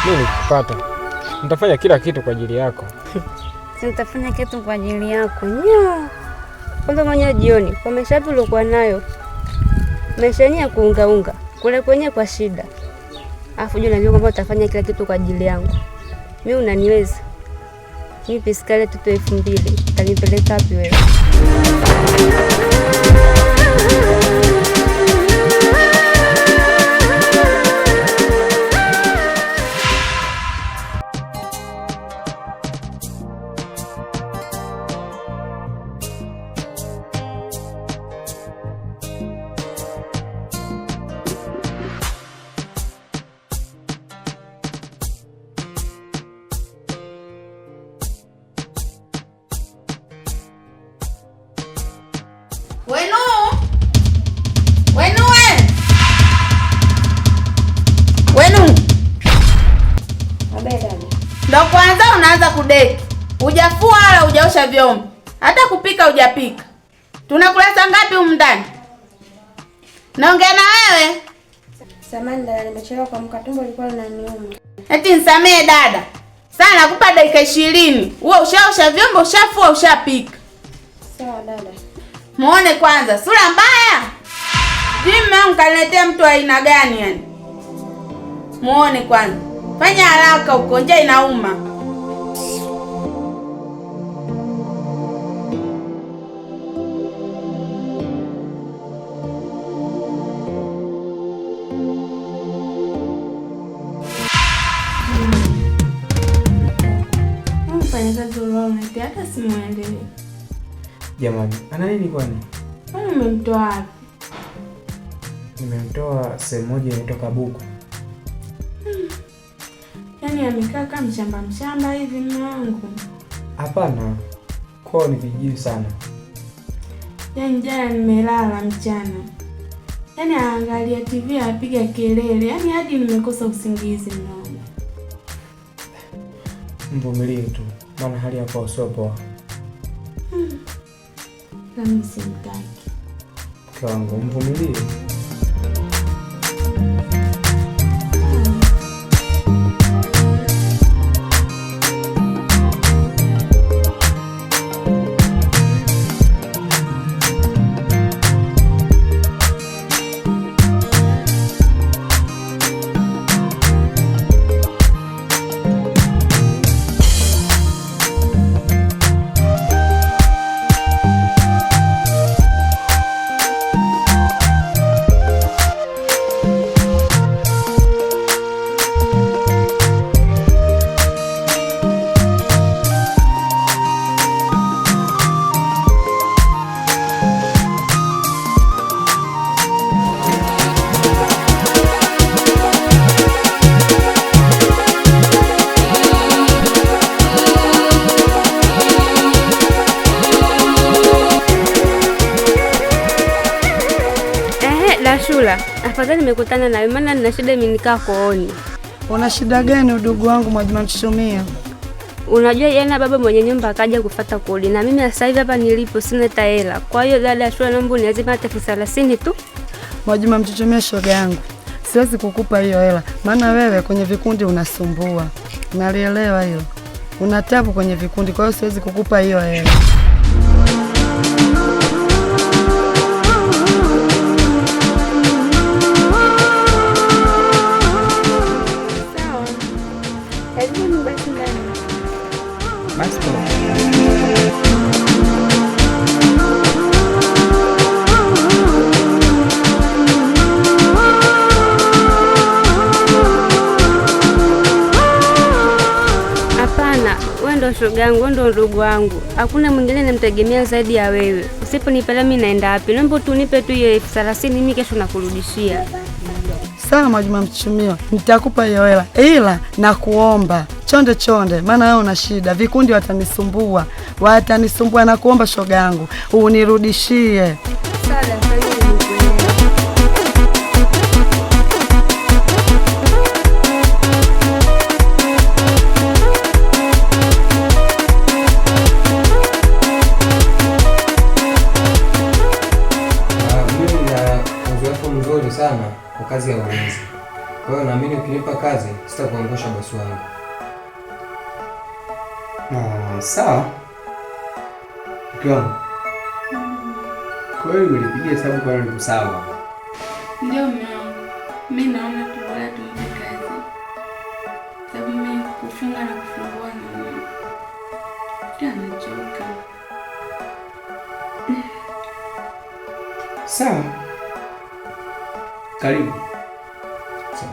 Mimi nikipata nitafanya kila kitu kwa ajili yako. Nitafanya kitu kwa ajili yako. Kwanza mwenye jioni kwa maisha yapi uliokuwa nayo, maisha yenyewe ya kuungaunga kule kwenye kwa shida, afu jua najua kwamba utafanya kila kitu kwa ajili yangu. Mimi unaniweza mimi piskale tuto 2000 utanipeleka wapi wewe? Ndo kwanza unaanza kudeki, hujafua wala hujaosha vyombo, hata kupika hujapika. Tunakula saa ngapi humu ndani? Naongea na wewe. Samahani dada, nimechelewa kuamka, tumbo lilikuwa linaniuma. Eti nisamee dada. Sasa nakupa dakika 20. Wewe ushaosha vyombo, ushafua, ushapika. Sawa dada. Muone kwanza sura mbaya. Jima mkaniletea mtu aina gani yani? Muone kwanza. Fanya haraka uko, njaa inauma. Hata simuendelee. Jamani, ana nini kwani? Umemtoa wapi? Nimemtoa sehemu moja inaitwa Kabuku. Yaani amekaa kama mshamba hivi mume wangu. Hapana. Kwao ni vijiji sana. Yaani jana nimelala mchana. Yaani aangalia TV apiga kelele. Yaani hadi nimekosa usingizi mume wangu. Mvumilie tu. Maana hali yako sio poa. Kama simtaki. Kwa wangu mvumilie. Afadhali nimekutana nawe, maana nina shida mimi nikaa kooni. Una shida gani udugu wangu Mwajuma Mchuchumia? Unajua yana baba mwenye nyumba akaja kufuata kodi na mimi sasa hivi hapa nilipo sina hata hela. Kwa hiyo dada Shura naomba uniazime hata 30 tu. Mwajuma Mchuchumia shoga yangu. Siwezi kukupa hiyo hela, maana wewe kwenye vikundi unasumbua. Nalielewa hiyo. Unatabu kwenye vikundi, kwa hiyo siwezi kukupa hiyo hela. Shoga yangu ndo ndugu wangu. Hakuna mwingine namtegemea zaidi ya wewe. Usiponipeleka mimi naenda wapi? Naomba tu nipe tu hiyo 30 mimi kesho nakurudishia. Sawa Mwajuma Mchuchumia, nitakupa hiyo hela. Ila nakuomba chonde maana wewe una shida. Vikundi watanisumbua na kuomba shoga yangu unirudishie. Sana kwa kazi ya ulinzi. Kwa hiyo naamini ukinipa kazi kazi, sitakuangusha bosi wangu. Sawa. Mke wangu. Kwa hiyo nilipigia hesabu kwa nini sawa? Ndio mama. Mimi naona tu bora tuanze kazi. Sababu mimi kufunga na kufungua na nachoka. Sawa. Karibu.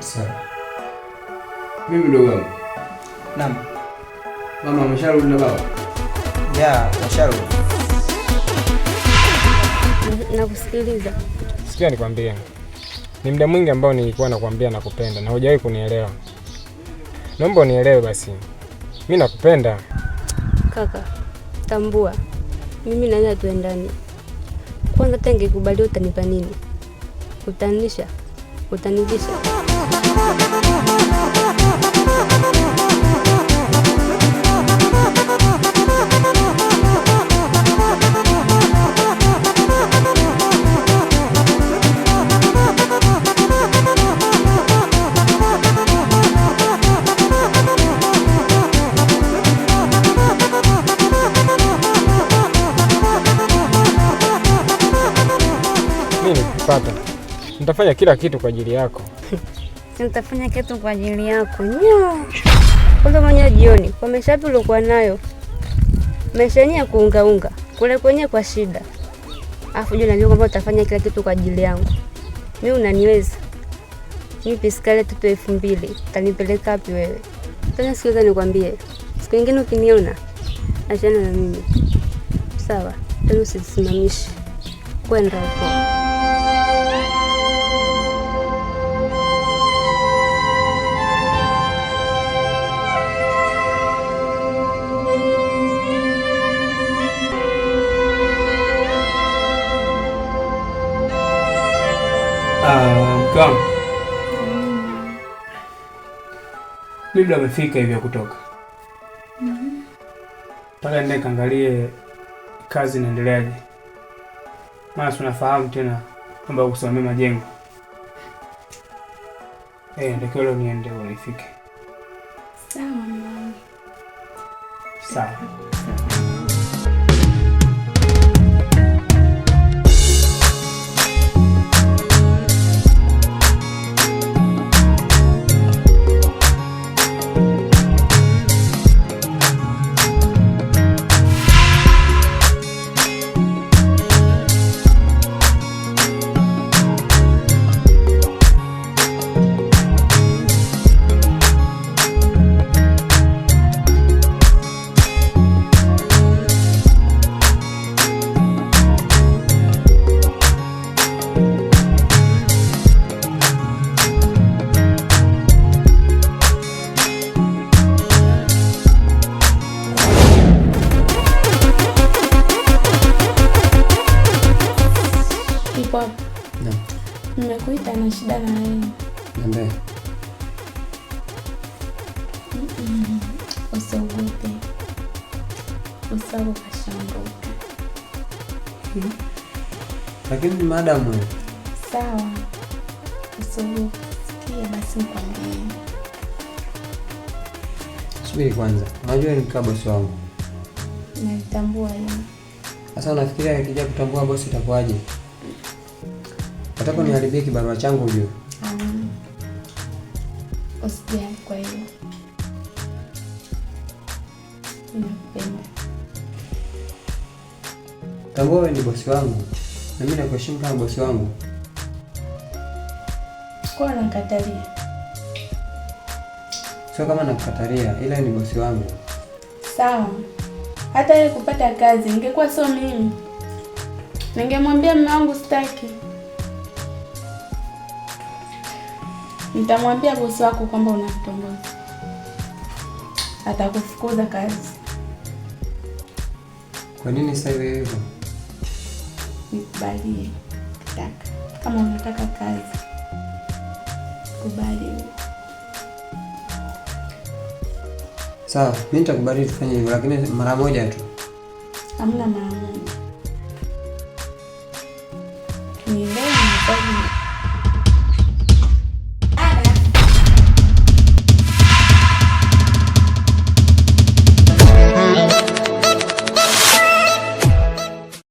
Sawa. Mimi ndio wangu. Naam. Mama amesharudi na baba? Ya, amesharudi. Nakusikiliza. Sikia nikwambie. Ni muda mwingi ambao nilikuwa nakwambia nakupenda na hujawahi kunielewa. Naomba unielewe basi. Mimi nakupenda. Kaka, tambua. Mimi na wewe tuendane. Kwanza tengekubalia utanipa nini? Utanisha? Utanivisha? Pata. Nitafanya kila kitu kwa ajili yako. Nitafanya kitu kwa ajili yako. Kwanza mwenye jioni, kwa maisha yapi uliokuwa nayo? Maisha yenyewe ya kuungaunga, kule kwenye kwa shida. Afu jua najua kwamba utafanya kila kitu kwa ajili yangu. Mimi unaniweza. Mimi piskale tutu 2000, utanipeleka wapi wewe? Tena sikiza nikwambie. Siku nyingine ukiniona, achana na mimi. Sawa? Tena usisimamishe. Kwenda huko. Mke wangu. Mimi ndo amefika hivyo kutoka. Paka nende kaangalie kazi inaendeleaje. Maana tunafahamu tena kwamba kusimamia majengo. Ndio leo niende ulifike. Sawa mama. Sawa. Nimekuita na shida na wewe. Niambie. Usiogope. Usahau kashambuka. Lakini madam wewe. Sawa. Usiogope. Sikia basi nikwambie. Subiri kwanza. Unajua ni kama bosi wangu. Nalitambua hilo. Sasa unafikiria nikija kutambua bosi itakuwaje? Nataka niharibie kibarua changu ujue. Usijali kwa hiyo. Ninakupenda. Tambua wewe ni bosi wangu. Na mimi nakuheshimu kama bosi wangu. Kwa nakatalia. Sio kama nakukatalia, ila ni bosi wangu. Sawa. Hata yeye kupata kazi ingekuwa sio mimi. Ningemwambia mume wangu sitaki. Nitamwambia bosi wako kwamba unakutongoza. Atakufukuza kazi. Kwa nini sasa hivyo? Nikubalie kitaka. Kama unataka kazi, kubali. Sawa, mimi nitakubali tufanye hivyo, lakini mara moja tu. Hamna mara moja.